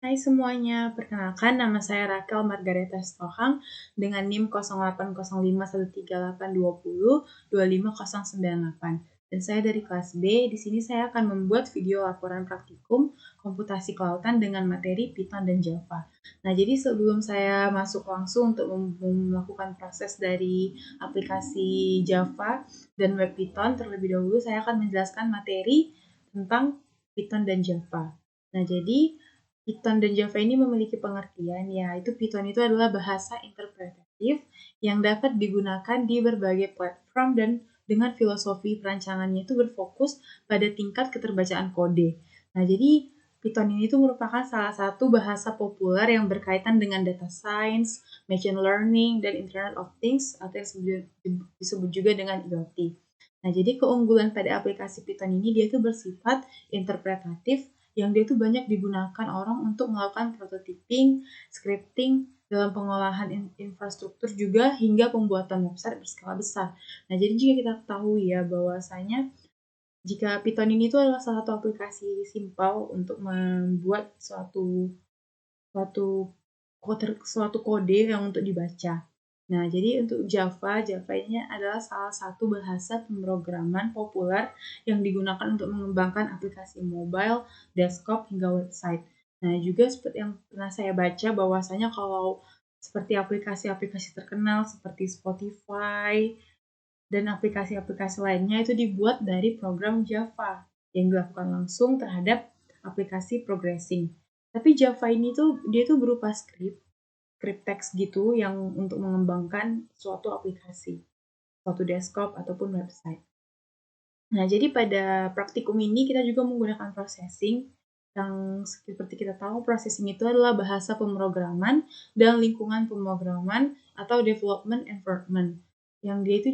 Hai semuanya, perkenalkan nama saya Rakel Margareta Stohang dengan NIM 08501382025098 dan saya dari kelas B. Di sini saya akan membuat video laporan praktikum komputasi kelautan dengan materi Python dan Java. Nah, jadi sebelum saya masuk langsung untuk melakukan proses dari aplikasi Java dan web Python, terlebih dahulu saya akan menjelaskan materi tentang Python dan Java. Nah, jadi Python dan Java ini memiliki pengertian, yaitu Python itu adalah bahasa interpretatif yang dapat digunakan di berbagai platform dan dengan filosofi perancangannya itu berfokus pada tingkat keterbacaan kode. Nah, jadi Python ini tuh merupakan salah satu bahasa populer yang berkaitan dengan data science, machine learning, dan Internet of Things atau yang disebut juga dengan IoT. Nah, jadi keunggulan pada aplikasi Python ini dia itu bersifat interpretatif yang dia tuh banyak digunakan orang untuk melakukan prototyping, scripting, dalam pengolahan infrastruktur juga hingga pembuatan website berskala besar. Nah, jadi jika kita ketahui ya bahwasanya jika Python ini tuh adalah salah satu aplikasi simpel untuk membuat suatu kode yang untuk dibaca. Nah, jadi untuk Java ini adalah salah satu bahasa pemrograman populer yang digunakan untuk mengembangkan aplikasi mobile, desktop, hingga website. Nah, juga seperti yang pernah saya baca bahwasanya kalau seperti aplikasi-aplikasi terkenal seperti Spotify dan aplikasi-aplikasi lainnya itu dibuat dari program Java yang dilakukan langsung terhadap aplikasi progressing. Tapi Java ini tuh dia tuh berupa script teks gitu yang untuk mengembangkan suatu aplikasi, suatu desktop ataupun website. Nah, jadi pada praktikum ini kita juga menggunakan processing yang seperti kita tahu processing itu adalah bahasa pemrograman dan lingkungan pemrograman atau development environment. Yang dia itu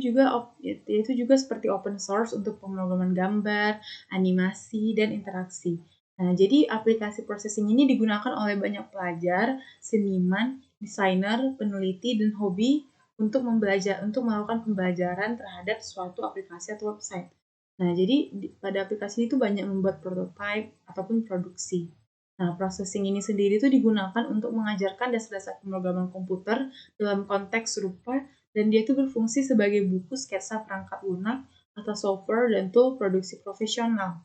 juga seperti open source untuk pemrograman gambar, animasi, dan interaksi. Nah, jadi aplikasi processing ini digunakan oleh banyak pelajar, seniman, desainer, peneliti, dan hobi untuk melakukan pembelajaran terhadap suatu aplikasi atau website. Nah, jadi pada aplikasi itu banyak membuat prototype ataupun produksi. Nah, processing ini sendiri itu digunakan untuk mengajarkan dasar-dasar pemrograman komputer dalam konteks serupa dan dia itu berfungsi sebagai buku sketsa perangkat lunak atau software dan tool produksi profesional.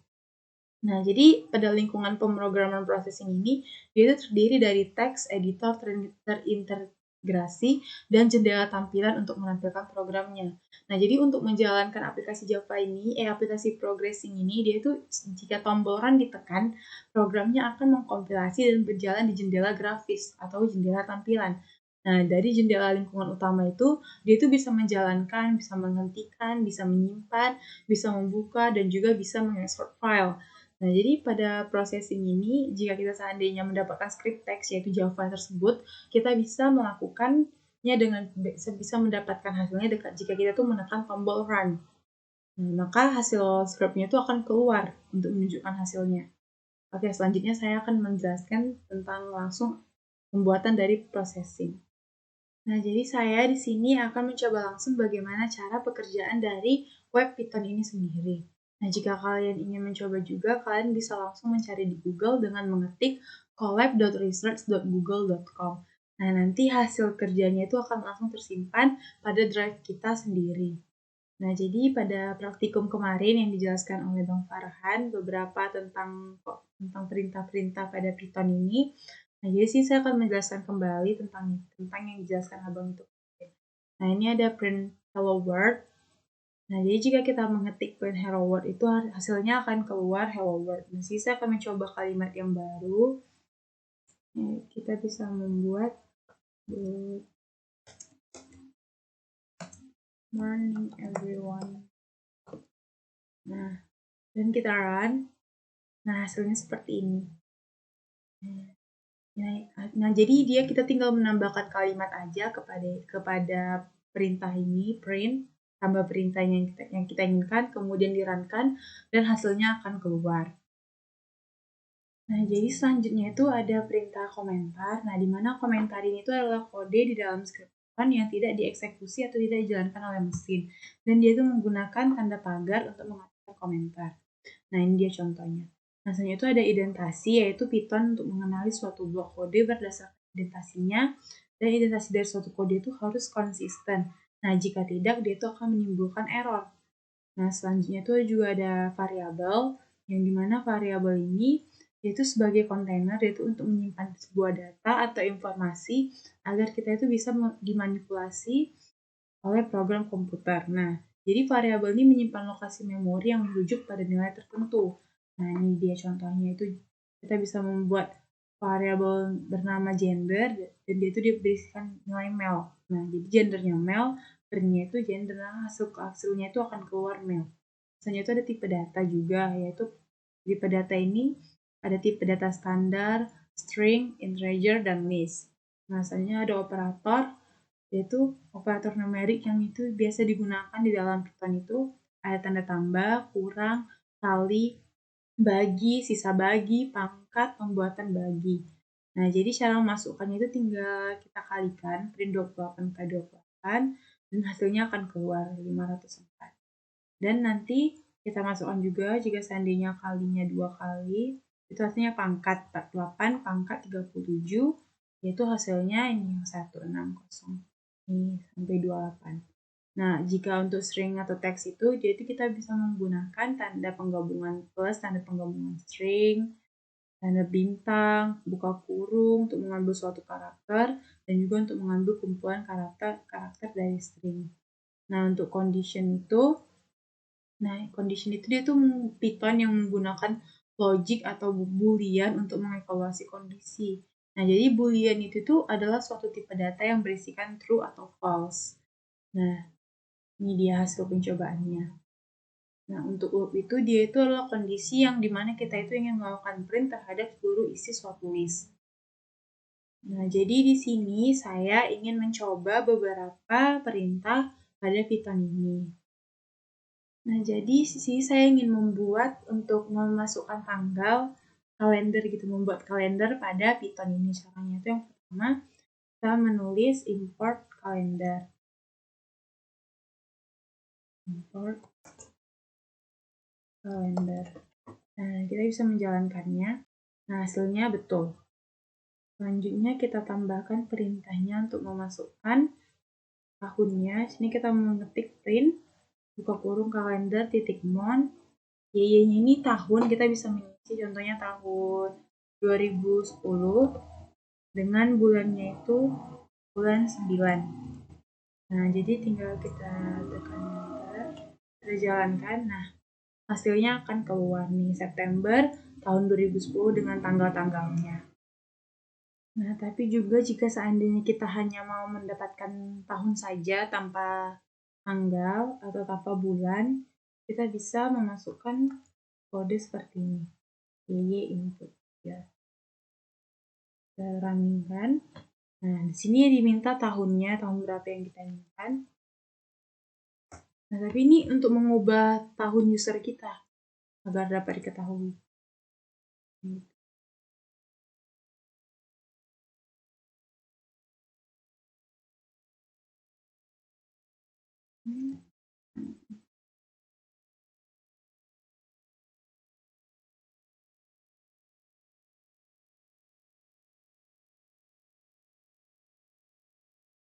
Nah, jadi pada lingkungan pemrograman processing ini, dia itu terdiri dari teks, editor terintegrasi, dan jendela tampilan untuk menampilkan programnya. Nah, jadi untuk menjalankan aplikasi Java ini, aplikasi progressing ini, dia itu jika tombol run ditekan, programnya akan mengkompilasi dan berjalan di jendela grafis atau jendela tampilan. Nah, dari jendela lingkungan utama itu, dia itu bisa menjalankan, bisa menghentikan, bisa menyimpan, bisa membuka, dan juga bisa mengekspor file. Nah, jadi pada processing ini, jika kita seandainya mendapatkan script text yaitu Java tersebut, kita bisa melakukannya dengan bisa mendapatkan hasilnya jika kita tuh menekan tombol run. Nah, maka hasil scriptnya itu akan keluar untuk menunjukkan hasilnya. Oke, selanjutnya saya akan menjelaskan tentang langsung pembuatan dari processing. Nah, jadi saya di sini akan mencoba langsung bagaimana cara pekerjaan dari web Python ini sendiri. Nah, jika kalian ingin mencoba juga, kalian bisa langsung mencari di Google dengan mengetik collab.research.google.com. Nah, nanti hasil kerjanya itu akan langsung tersimpan pada drive kita sendiri. Nah, jadi pada praktikum kemarin yang dijelaskan oleh Bang Farhan, beberapa tentang perintah-perintah pada Python ini. Nah, jadi sih saya akan menjelaskan kembali tentang yang dijelaskan Abang itu. Nah, ini ada print hello world. Nah, jadi jika kita mengetik print hello world itu hasilnya akan keluar hello world. Nah, saya akan mencoba kalimat yang baru. Nah, kita bisa membuat good morning everyone. Nah, dan kita run. Nah, hasilnya seperti ini. Nah, jadi kita tinggal menambahkan kalimat aja kepada perintah ini, print, tambah perintah yang kita inginkan, kemudian di-run-kan, dan hasilnya akan keluar. Nah, jadi selanjutnya itu ada perintah komentar. Nah, di mana komentar ini itu adalah kode di dalam script yang tidak dieksekusi atau tidak dijalankan oleh mesin. Dan dia itu menggunakan tanda pagar untuk mengatakan komentar. Nah, ini dia contohnya. Nah, selanjutnya itu ada identasi, yaitu Python untuk mengenali suatu blok kode berdasarkan identasinya, dan identasi dari suatu kode itu harus konsisten. Nah, jika tidak, dia itu akan menimbulkan error. Nah, selanjutnya itu juga ada variabel, yang dimana variabel ini yaitu sebagai kontainer, yaitu untuk menyimpan sebuah data atau informasi agar kita itu bisa dimanipulasi oleh program komputer. Nah, jadi variabel ini menyimpan lokasi memori yang merujuk pada nilai tertentu. Nah, ini dia contohnya, itu kita bisa membuat variabel bernama gender, dan dia itu berisikan nilai male. Nah, jadi gendernya male, ternyata itu gender, nah hasilnya itu akan keluar male. Selanjutnya itu ada tipe data juga, yaitu tipe data ini ada tipe data standar, string, integer, dan list. Nah, selanjutnya ada operator, yaitu operator numerik yang itu biasa digunakan di dalam Python itu ada tanda tambah, kurang, kali, bagi, sisa bagi, pangkat, pembuatan bagi. Nah, jadi cara memasukkannya itu tinggal kita kalikan print 28 kali 28 dan hasilnya akan keluar 504. Dan nanti kita masukkan juga jika seandainya kalinya 2 kali, itu hasilnya pangkat 48, pangkat 37, yaitu hasilnya ini 160 ini sampai 28. Nah, jika untuk string atau teks itu, jadi kita bisa menggunakan tanda penggabungan plus, tanda penggabungan string, tanda bintang, buka kurung untuk mengambil suatu karakter, dan juga untuk mengambil kumpulan karakter dari string. Nah, untuk condition itu dia tuh Python yang menggunakan logic atau boolean untuk mengevaluasi kondisi. Nah, jadi boolean itu tuh adalah suatu tipe data yang berisikan true atau false. Nah, ini dia hasil pencobaannya. Nah, untuk loop itu dia itu adalah kondisi yang dimana kita itu ingin melakukan print terhadap seluruh isi suatu list. Nah, jadi di sini saya ingin mencoba beberapa perintah pada Python ini. Nah, jadi sih saya ingin membuat untuk memasukkan tanggal kalender gitu, membuat kalender pada Python ini. Caranya itu yang pertama, kita menulis import kalender. Import kalender. Nah, kita bisa menjalankannya. Nah, hasilnya betul. Selanjutnya kita tambahkan perintahnya untuk memasukkan tahunnya. Sini kita mengetik print, buka kurung kalender, titik mon. Y-nya ini tahun, kita bisa mengisi contohnya tahun 2010 dengan bulannya itu bulan 9. Nah, jadi tinggal kita tekan enter, kita jalankan. Nah, hasilnya akan keluar nih September tahun 2010 dengan tanggal-tanggalnya. Nah, tapi juga jika seandainya kita hanya mau mendapatkan tahun saja tanpa tanggal atau tanpa bulan, kita bisa memasukkan kode seperti ini. Y input ya. Kita running-kan. Nah, di sini diminta tahunnya, tahun berapa yang kita inginkan. Nah, tapi ini untuk mengubah tahun user kita agar dapat diketahui.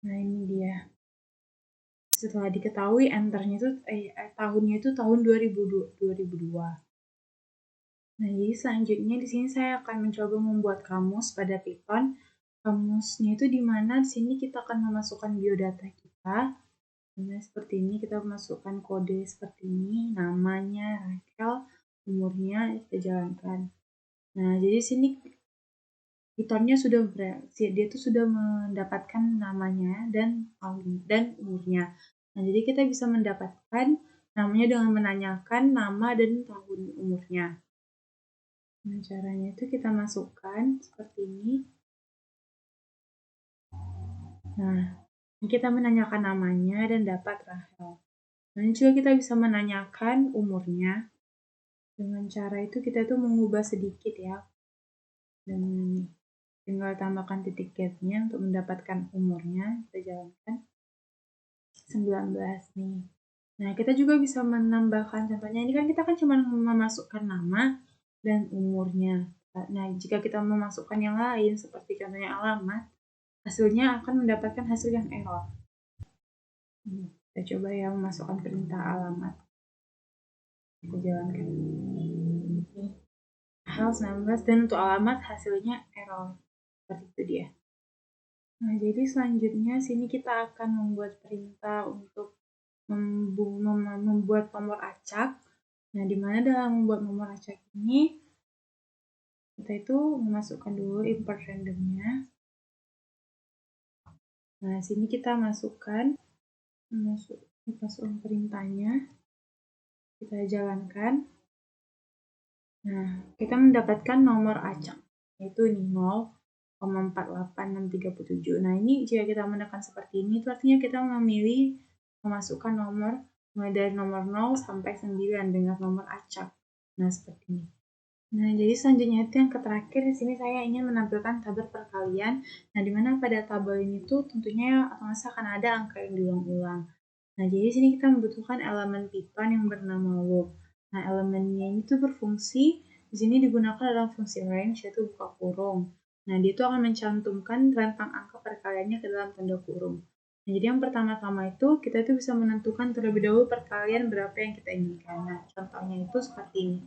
Nah, ini dia. Setelah diketahui enternya itu tahunnya itu tahun 2002. Nah, jadi selanjutnya di sini saya akan mencoba membuat kamus pada Python. Kamusnya itu di mana di sini kita akan memasukkan biodata kita. Nah, seperti ini kita masukkan kode seperti ini, namanya Rachel, umurnya kita jalankan. Nah, jadi sini Pythonnya sudah dia tuh sudah mendapatkan namanya dan tahun dan umurnya. Nah, jadi kita bisa mendapatkan namanya dengan menanyakan nama dan tahun umurnya. Nah, caranya itu kita masukkan seperti ini. Nah, kita menanyakan namanya dan dapat Rahel. Dan juga kita bisa menanyakan umurnya. Dengan cara itu kita tuh mengubah sedikit ya. Dan tinggal tambahkan titik get-nya untuk mendapatkan umurnya. Kita jalankan 19 nih. Nah, kita juga bisa menambahkan contohnya ini kan kita kan cuma memasukkan nama dan umurnya. Nah, jika kita memasukkan yang lain, seperti contohnya alamat, hasilnya akan mendapatkan hasil yang error. Kita coba ya memasukkan perintah alamat. Kita jalankan. Hal 19 dan untuk alamat hasilnya error. Seperti itu dia. Nah, jadi selanjutnya sini kita akan membuat perintah untuk membuat nomor acak. Nah, dimana dalam membuat nomor acak ini kita itu memasukkan dulu import randomnya. Nah, sini kita masukkan perintahnya, kita jalankan. Nah, kita mendapatkan nomor acak, yaitu ini 0,48637. Nah, ini jika kita menekan seperti ini, itu artinya kita memilih memasukkan nomor mulai dari nomor 0 sampai 9 dengan nomor acak. Nah, seperti ini. Nah, jadi selanjutnya itu yang terakhir di sini saya ingin menampilkan tabel perkalian. Nah, dimana pada tabel ini tuh tentunya otomatis akan ada angka yang diulang-ulang. Nah, jadi sini kita membutuhkan elemen Python yang bernama loop. Nah, elemennya ini tuh berfungsi di sini digunakan dalam fungsi range, yaitu buka kurung. Nah, dia itu akan mencantumkan rentang angka perkaliannya ke dalam tanda kurung. Nah, jadi yang pertama-tama itu kita itu bisa menentukan terlebih dahulu perkalian berapa yang kita inginkan. Nah, contohnya itu seperti ini.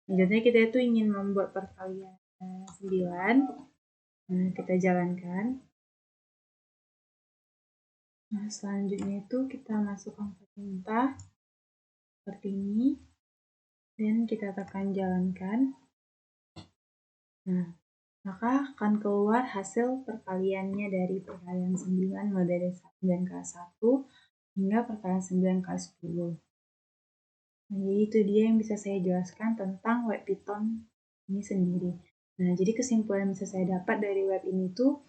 Selanjutnya kita itu ingin membuat perkalian 9. Nah, kita jalankan. Nah, selanjutnya itu kita masukkan perintah seperti ini. Dan kita tekan jalankan. Nah, maka akan keluar hasil perkaliannya dari perkalian 9 mulai dari 9 kali 1 hingga perkalian 9 kali 10. Nah, jadi itu dia yang bisa saya jelaskan tentang web Python ini sendiri. Nah, jadi kesimpulan yang bisa saya dapat dari web ini tuh,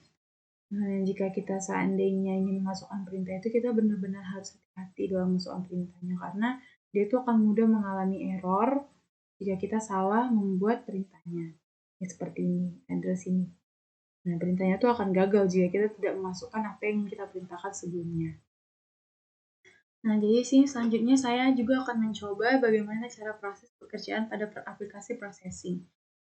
jika kita seandainya ingin memasukkan perintah itu, kita benar-benar harus hati-hati dalam memasukkan perintahnya, karena dia itu akan mudah mengalami error jika kita salah membuat perintahnya. Ya, seperti ini, address ini. Nah, perintahnya itu akan gagal jika kita tidak memasukkan apa yang ingin kita perintahkan sebelumnya. Nah, jadi sini selanjutnya saya juga akan mencoba bagaimana cara proses pekerjaan pada aplikasi processing.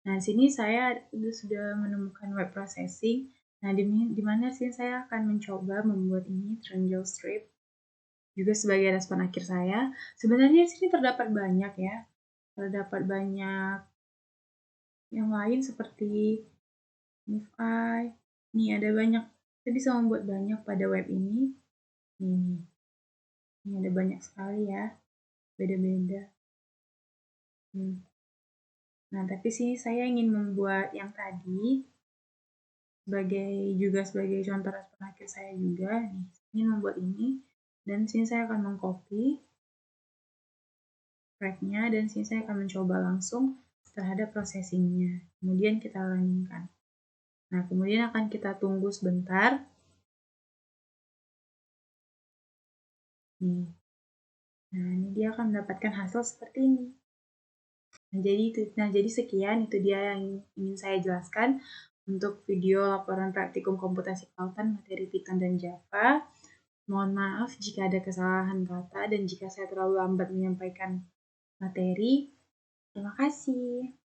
Nah, di sini saya sudah menemukan web processing. Nah, di mana sih saya akan mencoba membuat ini triangle strip juga sebagai respon akhir saya. Sebenarnya di sini terdapat banyak ya. Terdapat banyak yang lain seperti MoveI. Nih ada banyak. Kita bisa membuat banyak pada web ini. Ini ada banyak sekali ya, beda-beda. Nah, tapi sih saya ingin membuat yang tadi sebagai contoh respon akhir saya juga. Nih, ingin membuat ini dan sini saya akan mengcopy tracknya dan sini saya akan mencoba langsung terhadap processingnya. Kemudian kita running-kan. Nah, kemudian akan kita tunggu sebentar. Nih. Nah, ini dia akan mendapatkan hasil seperti ini. Nah, jadi sekian itu dia yang ingin saya jelaskan untuk video laporan praktikum komputasi kelautan materi Python dan Java. Mohon maaf jika ada kesalahan kata dan jika saya terlalu lambat menyampaikan materi. Terima kasih.